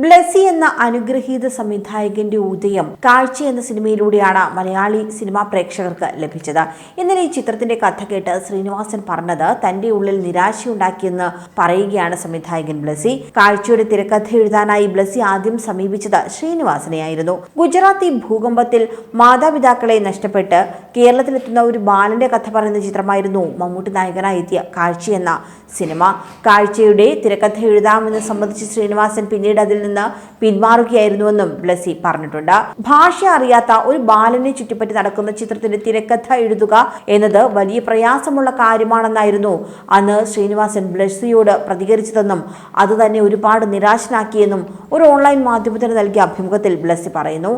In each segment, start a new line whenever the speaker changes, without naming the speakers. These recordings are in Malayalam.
ബ്ലെസി എന്ന അനുഗ്രഹീത സംവിധായകന്റെ ഉദയം കാഴ്ച എന്ന സിനിമയിലൂടെയാണ് മലയാളി സിനിമാ പ്രേക്ഷകർക്ക് ലഭിച്ചത്. എന്നാൽ ഈ ചിത്രത്തിന്റെ കഥ കേട്ട് ശ്രീനിവാസൻ പറഞ്ഞത് തന്റെ ഉള്ളിൽ നിരാശയുണ്ടാക്കിയെന്ന് പറയുകയാണ് സംവിധായകൻ ബ്ലെസി. കാഴ്ചയുടെ തിരക്കഥ എഴുതാനായി ബ്ലെസി ആദ്യം സമീപിച്ചത് ശ്രീനിവാസനെയായിരുന്നു. ഗുജറാത്തി ഭൂകമ്പത്തിൽ മാതാപിതാക്കളെ നഷ്ടപ്പെട്ട് കേരളത്തിലെത്തുന്ന ഒരു ബാലന്റെ കഥ പറയുന്ന ചിത്രമായിരുന്നു മമ്മൂട്ടി നായകനായി എത്തിയ കാഴ്ച എന്ന സിനിമ. കാഴ്ചയുടെ തിരക്കഥ എഴുതാമെന്ന് സംബന്ധിച്ച് ശ്രീനിവാസൻ പിന്നീട് അതിൽ നിന്ന് പിന്മാറുകയായിരുന്നുവെന്നും ബ്ലെസി പറഞ്ഞിട്ടുണ്ട്. ഭാഷ അറിയാത്ത ഒരു ബാലനെ ചുറ്റിപ്പറ്റി നടക്കുന്ന ചിത്രത്തിന്റെ തിരക്കഥ എഴുതുക എന്നത് വലിയ പ്രയാസമുള്ള കാര്യമാണെന്നായിരുന്നു അന്ന് ശ്രീനിവാസൻ ബ്ലെസിയോട് പ്രതികരിച്ചതെന്നും അത് തന്നെ ഒരുപാട് നിരാശനാക്കിയെന്നും ഒരു ഓൺലൈൻ മാധ്യമത്തിന് നൽകിയ അഭിമുഖത്തിൽ ബ്ലെസി പറയുന്നു.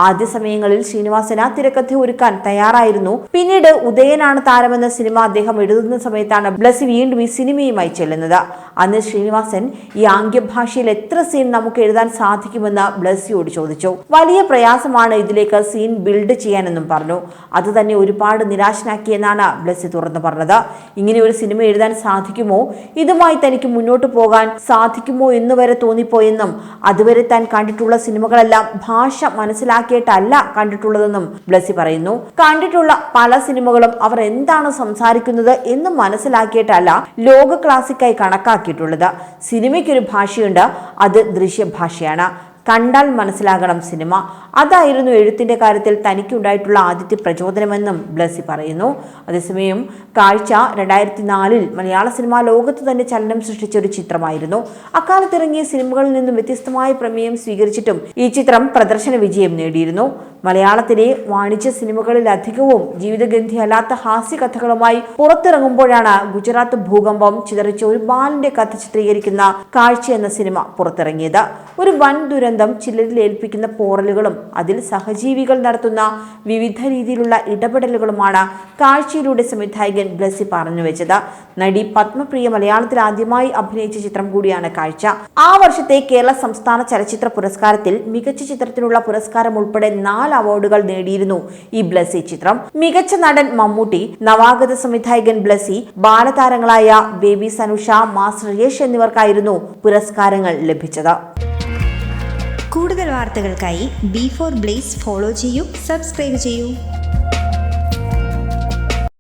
ആദ്യ സമയങ്ങളിൽ ശ്രീനിവാസൻ ആ തിരക്കഥ ഒരുക്കാൻ തയ്യാറായിരുന്നു. പിന്നീട് ഉദയനാണ് താരമെന്ന സിനിമ അദ്ദേഹം എഴുതുന്ന സമയത്താണ് ബ്ലെസി വീണ്ടും ഈ സിനിമയുമായി ചെല്ലുന്നത്. അന്ന് ശ്രീനിവാസൻ ഈ ആംഗ്യഭാഷയിൽ എത്ര സീൻ നമുക്ക് എഴുതാൻ സാധിക്കുമെന്ന് ബ്ലെസിയോട് ചോദിച്ചു. വലിയ പ്രയാസമാണ് ഇതിലേക്ക് സീൻ ബിൽഡ് ചെയ്യാനെന്നും പറഞ്ഞു. അത് തന്നെ ഒരുപാട് നിരാശനാക്കിയെന്നാണ് ബ്ലെസി തുറന്നു പറഞ്ഞത്. ഇങ്ങനെ ഒരു സിനിമ എഴുതാൻ സാധിക്കുമോ, ഇതുമായി തനിക്ക് മുന്നോട്ട് പോകാൻ സാധിക്കുമോ എന്ന് വരെ തോന്നിപ്പോയെന്നും അതുവരെ താൻ കണ്ടിട്ടുള്ള സിനിമകളെല്ലാം ഭാഷ മനസ്സിലാക്കിയിട്ടല്ല കണ്ടിട്ടുള്ളതെന്നും ബ്ലെസി പറയുന്നു. കണ്ടിട്ടുള്ള പല സിനിമകളും അവർ എന്താണ് സംസാരിക്കുന്നത് എന്ന് മനസ്സിലാക്കിയിട്ടല്ല ലോക ക്ലാസിക്കായി കണക്കാക്കിയിട്ടുള്ളത്. സിനിമയ്ക്കൊരു ഭാഷയുണ്ട്, അത് ദൃശ്യഭാഷയാണ്. കണ്ടാൽ മനസ്സിലാകണം സിനിമ. അതായിരുന്നു എഴുത്തിന്റെ കാര്യത്തിൽ തനിക്കുണ്ടായിട്ടുള്ള ആദ്യത്തെ പ്രചോദനമെന്നും ബ്ലെസി പറയുന്നു. അതേസമയം കാഴ്ച 2004 മലയാള സിനിമാ ലോകത്ത് തന്നെ ചലനം സൃഷ്ടിച്ച ഒരു ചിത്രമായിരുന്നു. അക്കാലത്ത് ഇറങ്ങിയ സിനിമകളിൽ നിന്നും വ്യത്യസ്തമായ പ്രമേയം സ്വീകരിച്ചിട്ടും ഈ ചിത്രം പ്രദർശന വിജയം നേടിയിരുന്നു. മലയാളത്തിലെ വാണിജ്യ സിനിമകളിലധികവും ജീവിതഗന്ധിയല്ലാത്ത ഹാസ്യകഥകളുമായി പുറത്തിറങ്ങുമ്പോഴാണ് ഗുജറാത്ത് ഭൂകമ്പം ചിതറിച്ച ഒരു ബാലന്റെ കഥ ചിത്രീകരിക്കുന്ന കാഴ്ച എന്ന സിനിമ പുറത്തിറങ്ങിയത്. ഒരു വൻ ദുരന്തം ചിലരിൽ ഏൽപ്പിക്കുന്ന പോറലുകളും അതിൽ സഹജീവികൾ നടത്തുന്ന വിവിധ രീതിയിലുള്ള ഇടപെടലുകളുമാണ് കാഴ്ചയിലൂടെ സംവിധായകൻ ബ്ലെസി പറഞ്ഞു വെച്ചത്. നടി പത്മപ്രിയ മലയാളത്തിൽ ആദ്യമായി അഭിനയിച്ച ചിത്രം കൂടിയാണ് കാഴ്ച. ആ വർഷത്തെ കേരള സംസ്ഥാന ചലച്ചിത്ര പുരസ്കാരത്തിൽ മികച്ച ചിത്രത്തിനുള്ള പുരസ്കാരം ഉൾപ്പെടെ 4 അവാർഡുകൾ നേടിയിരുന്നു ഈ ബ്ലെസി ചിത്രം. മികച്ച നടൻ മമ്മൂട്ടി, നവാഗത സംവിധായകൻ ബ്ലെസി, ബാലതാരങ്ങളായ ബേബി സനുഷ, മാസ്റ്റർ യേശ് എന്നിവർക്കായിരുന്നു പുരസ്കാരങ്ങൾ ലഭിച്ചത്.
കൂടുതൽ വാർത്തകൾക്കായി B4 Blaze ഫോളോ ചെയ്യൂ, സബ്സ്ക്രൈബ് ചെയ്യൂ.